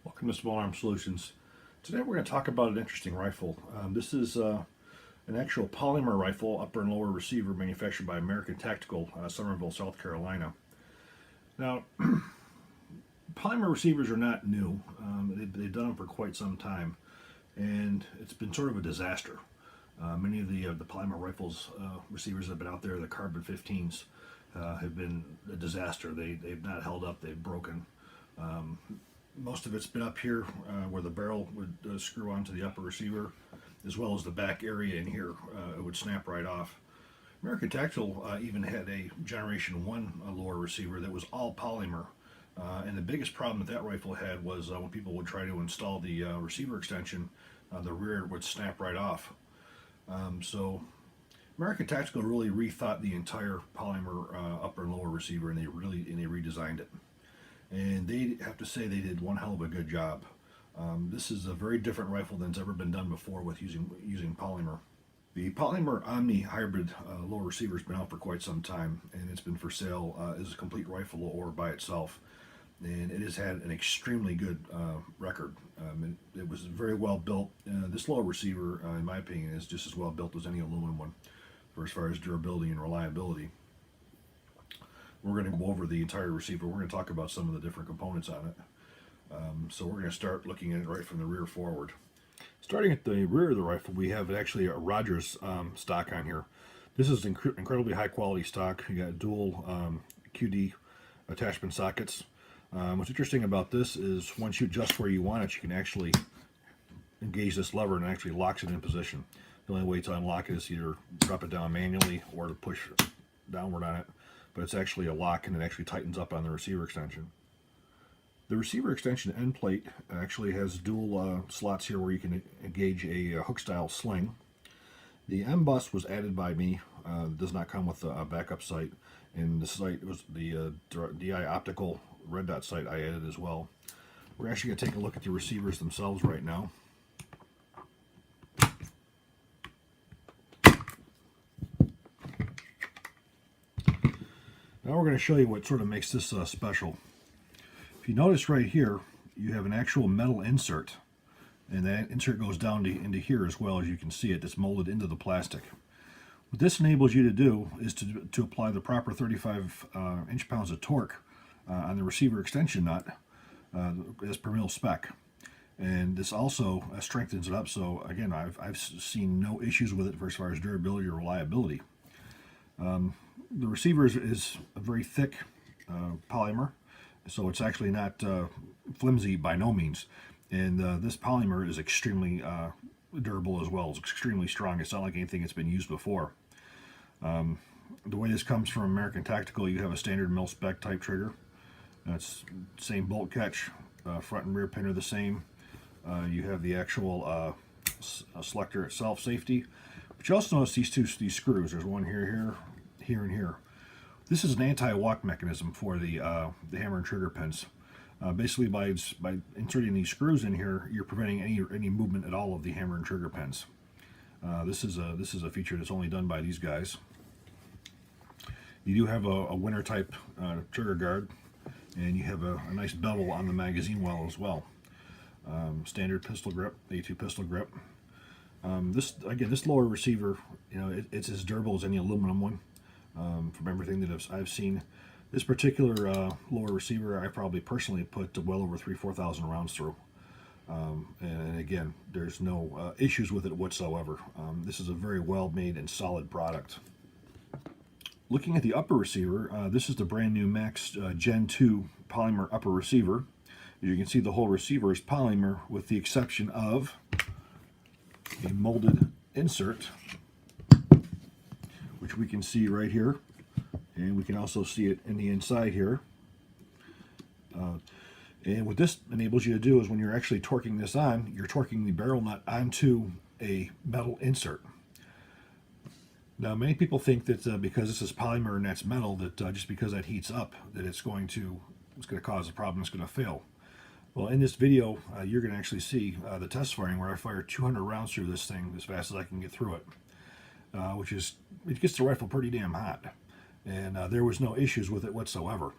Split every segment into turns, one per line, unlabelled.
Welcome to Small Arm Solutions. Today we're going to talk about an interesting rifle. This is an actual polymer rifle, upper and lower receiver, manufactured by American Tactical, Summerville, South Carolina. Now, polymer receivers are not new. They've done them for quite some time, and it's been sort of a disaster. Many of the polymer rifles receivers that have been out there, the carbon 15s, have been a disaster. They've not held up. They've broken. Most of it's been up here where the barrel would screw onto the upper receiver, as well as the back area in here. It would snap right off. American Tactical even had a Generation 1 lower receiver that was all polymer. And the biggest problem that rifle had was when people would try to install the receiver extension, the rear would snap right off. So American Tactical really rethought the entire polymer upper and lower receiver, and they redesigned it. And they have to say they did one hell of a good job. This is a very different rifle than's ever been done before with using polymer. The Polymer Omni hybrid lower receiver has been out for quite some time, and it's been for sale as a complete rifle or by itself. And it has had an extremely good record. It was very well built. This lower receiver, in my opinion, is just as well built as any aluminum one for as far as durability and reliability. We're going to go over the entire receiver. We're going to talk about some of the different components on it. So we're going to start looking at it right from the rear forward. Starting at the rear of the rifle, we have actually a Rogers stock on here. This is incredibly high quality stock. You got dual QD attachment sockets. What's interesting about this is once you adjust where you want it, you can actually engage this lever and it actually locks it in position. The only way to unlock it is either drop it down manually or to push downward on it. But it's actually a lock, and it actually tightens up on the receiver extension. The receiver extension end plate actually has dual slots here where you can engage a hook style sling. The M bus was added by me. It does not come with a backup sight, and the sight was the DI optical red dot sight I added as well. We're actually going to take a look at the receivers themselves right now. Now we're going to show you what sort of makes this special. If you notice right here, you have an actual metal insert, and that insert goes down into here as well. As you can see it, it's molded into the plastic. What this enables you to do is to apply the proper 35 inch-pounds of torque on the receiver extension nut as per mil spec. And this also strengthens it up, so again, I've seen no issues with it as far as durability or reliability. The receiver is a very thick polymer, so it's actually not flimsy by no means. And this polymer is extremely durable as well. It's extremely strong. It's not like anything that's been used before. The way this comes from American Tactical, you have a standard mil spec type trigger. It's same bolt catch, front and rear pin are the same. You have the actual selector itself, safety. But you also notice these screws. There's one here, and here. This is an anti-walk mechanism for the hammer and trigger pins. Basically, by inserting these screws in here, you're preventing any movement at all of the hammer and trigger pins. This is a feature that's only done by these guys. You do have a winter type trigger guard, and you have a nice bevel on the magazine well as well. Standard pistol grip, A2 pistol grip. This lower receiver, it's as durable as any aluminum one. From everything that I've seen, this particular lower receiver, I probably personally put well over 4,000 rounds through. And again, there's no issues with it whatsoever. This is a very well made and solid product. Looking at the upper receiver, this is the brand new MAXX Gen 2 polymer upper receiver. As you can see, the whole receiver is polymer with the exception of a molded insert, which we can see right here, and we can also see it in the inside here. And what this enables you to do is when you're actually torquing this on, you're torquing the barrel nut onto a metal insert. Now, many people think that because this is polymer and that's metal, that just because that heats up, that it's going to cause a problem, it's going to fail. Well, in this video, you're going to actually see the test firing where I fire 200 rounds through this thing as fast as I can get through it. It gets the rifle pretty damn hot, and there was no issues with it whatsoever.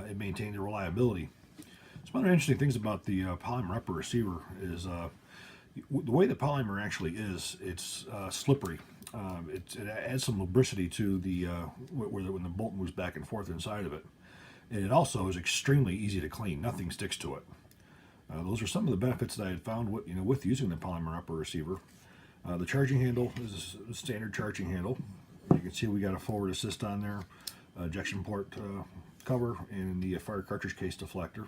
It maintained the reliability. Some other interesting things about the Polymer upper receiver is the way the Polymer actually is. It's slippery. It adds some lubricity to the when the bolt moves back and forth inside of it, and it also is extremely easy to clean. Nothing sticks to it. Those are some of the benefits that I had found with using the Polymer upper receiver. The charging handle is a standard charging handle. You can see we got a forward assist on there, ejection port cover, and the fire cartridge case deflector.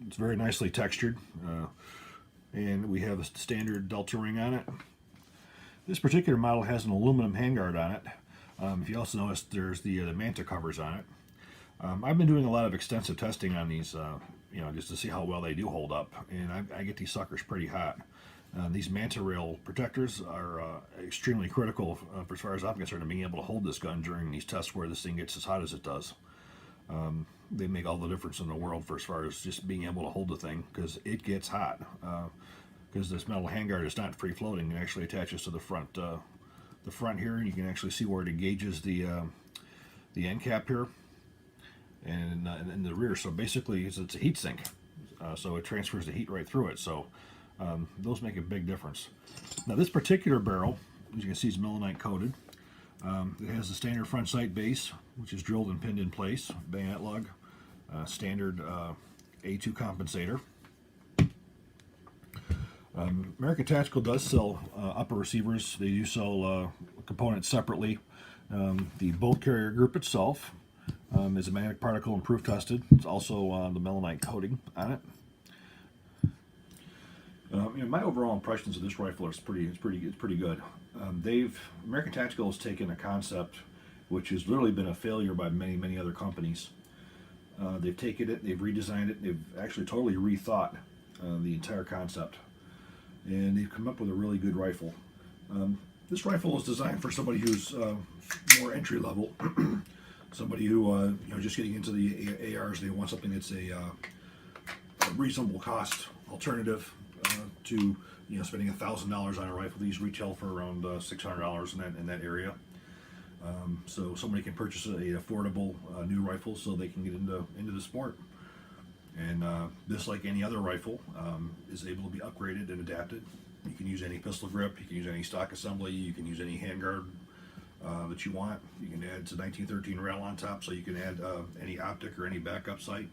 It's very nicely textured, and we have a standard delta ring on it. This particular model has an aluminum handguard on it. If you also notice, there's the manta covers on it. I've been doing a lot of extensive testing on these, just to see how well they do hold up, and I get these suckers pretty hot. These manta rail protectors are extremely critical, as far as I'm concerned, in being able to hold this gun during these tests where this thing gets as hot as it does. They make all the difference in the world for as far as just being able to hold the thing, because it gets hot. Because this metal handguard is not free floating; it actually attaches to the front. The front here, you can actually see where it engages the end cap here, and in the rear. So basically, it's a heat sink. So it transfers the heat right through it. So those make a big difference. Now this particular barrel, as you can see, is melinite coated. It has the standard front sight base, which is drilled and pinned in place, bayonet lug, standard A2 compensator. American Tactical does sell upper receivers. They do sell components separately. The bolt carrier group itself is a magnetic particle and proof tested. It's also the melinite coating on it. My overall impressions of this rifle is pretty good. American Tactical has taken a concept which has literally been a failure by many other companies. They've taken it, they've redesigned it, they've actually totally rethought the entire concept, and they've come up with a really good rifle. This rifle is designed for somebody who's more entry level, somebody who just getting into the ARs. They want something that's a reasonable cost alternative to spending $1,000 on a rifle. These retail for around $600 in that area. So somebody can purchase an affordable new rifle so they can get into the sport. And this, like any other rifle, is able to be upgraded and adapted. You can use any pistol grip, you can use any stock assembly, you can use any handguard that you want. You can add to 1913 rail on top, so you can add any optic or any backup sight.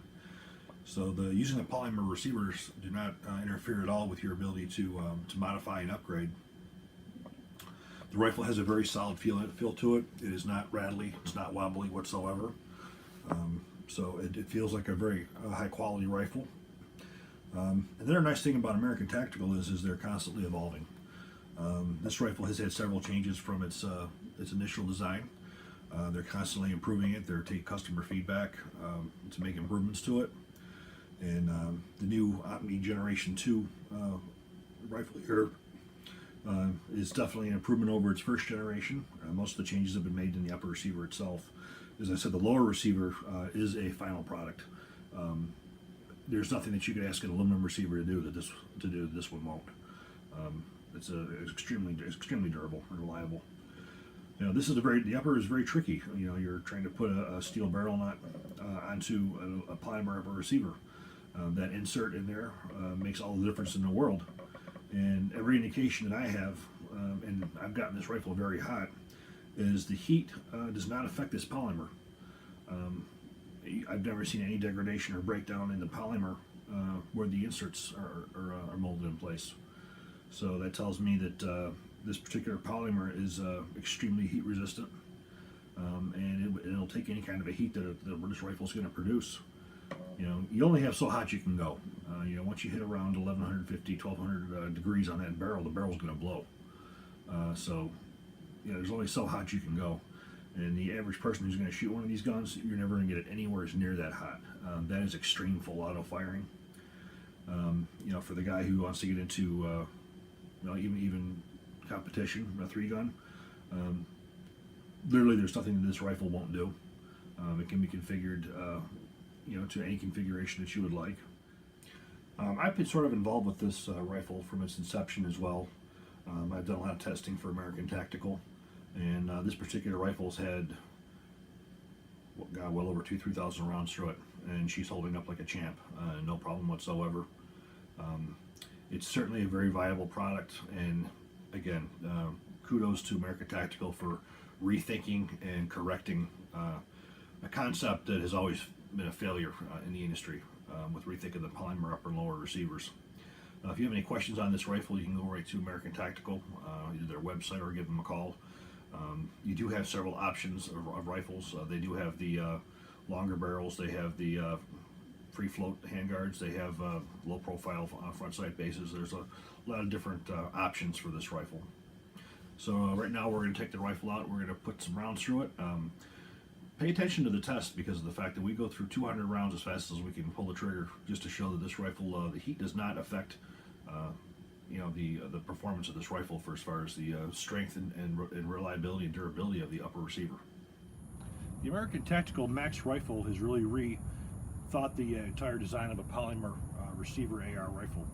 So using the Polymer receivers do not interfere at all with your ability to modify and upgrade. The rifle has a very solid feel to it. It is not rattly, it's not wobbly whatsoever. So it feels like a very high quality rifle. And the other nice thing about American Tactical is they're constantly evolving. This rifle has had several changes from its initial design. They're constantly improving it. They're taking customer feedback to make improvements to it. And the new Omni Generation 2 rifle here is definitely an improvement over its first generation. Most of the changes have been made in the upper receiver itself. As I said, the lower receiver is a final product. There's nothing that you could ask an aluminum receiver to do that this one won't. It's extremely durable and reliable. This is the upper is very tricky. You're trying to put a steel barrel nut onto a Polymer upper receiver. That insert in there makes all the difference in the world. And every indication that I have, and I've gotten this rifle very hot, is the heat does not affect this Polymer. I've never seen any degradation or breakdown in the Polymer where the inserts are molded in place. So that tells me that this particular Polymer is extremely heat resistant, and it'll take any kind of a heat that this rifle is going to produce. You only have so hot you can go. Once you hit around 1150, 1200 degrees on that barrel, the barrel's going to blow. So there's only so hot you can go. And the average person who's going to shoot one of these guns, you're never going to get it anywhere near that hot. That is extreme full auto firing. For the guy who wants to get into even competition, a 3-gun, literally there's nothing that this rifle won't do. It can be configured to any configuration that you would like. I've been sort of involved with this rifle from its inception as well. I've done a lot of testing for American Tactical, and this particular rifle's had got well over 3,000 rounds through it, and she's holding up like a champ, no problem whatsoever. It's certainly a very viable product, and again, kudos to American Tactical for rethinking and correcting a concept that has always been a failure in the industry, with rethinking the polymer upper and lower receivers. If you have any questions on this rifle, you can go right to American Tactical, either their website or give them a call. You do have several options of rifles. They do have the longer barrels, they have the free float handguards, they have low profile front sight bases. There's a lot of different options for this rifle. So right now we're going to take the rifle out, we're going to put some rounds through it. Pay attention to the test because of the fact that we go through 200 rounds as fast as we can pull the trigger, just to show that this rifle, the heat does not affect the performance of this rifle for as far as the strength and reliability and durability of the upper receiver. The American Tactical MAXX rifle has really rethought the entire design of a polymer receiver AR rifle.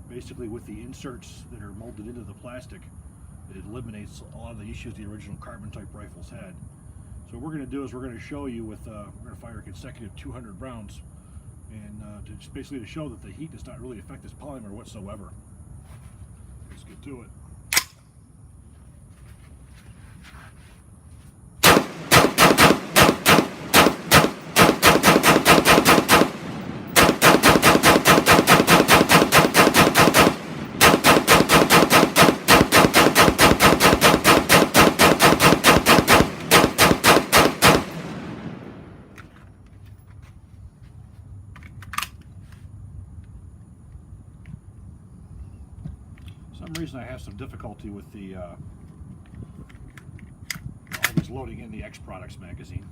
Basically, with the inserts that are molded into the plastic, it eliminates a lot of the issues the original carbon type rifles had. So what we're going to do is we're going to show you with we're going to fire a consecutive 200 rounds, and just basically to show that the heat does not really affect this polymer whatsoever. Let's get to it. For some reason I have some difficulty with the always loading in the X Products magazine.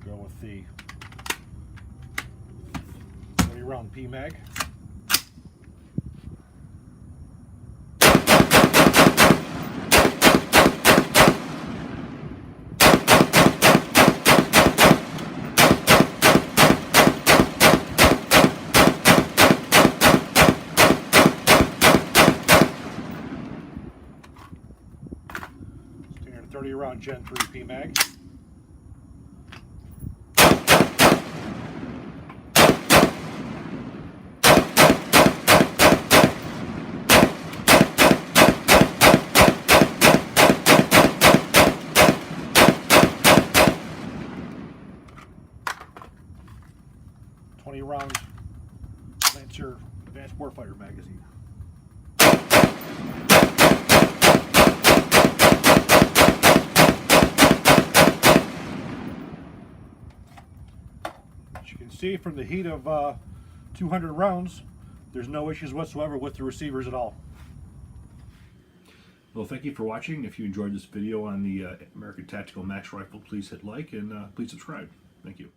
Go with the 30-round PMag. Standard 30-round Gen 3 PMag. Round Lancer Advanced Warfighter magazine. As you can see from the heat of 200 rounds, there's no issues whatsoever with the receivers at all. Well, thank you for watching. If you enjoyed this video on the American Tactical MAXX rifle, please hit like and please subscribe. Thank you.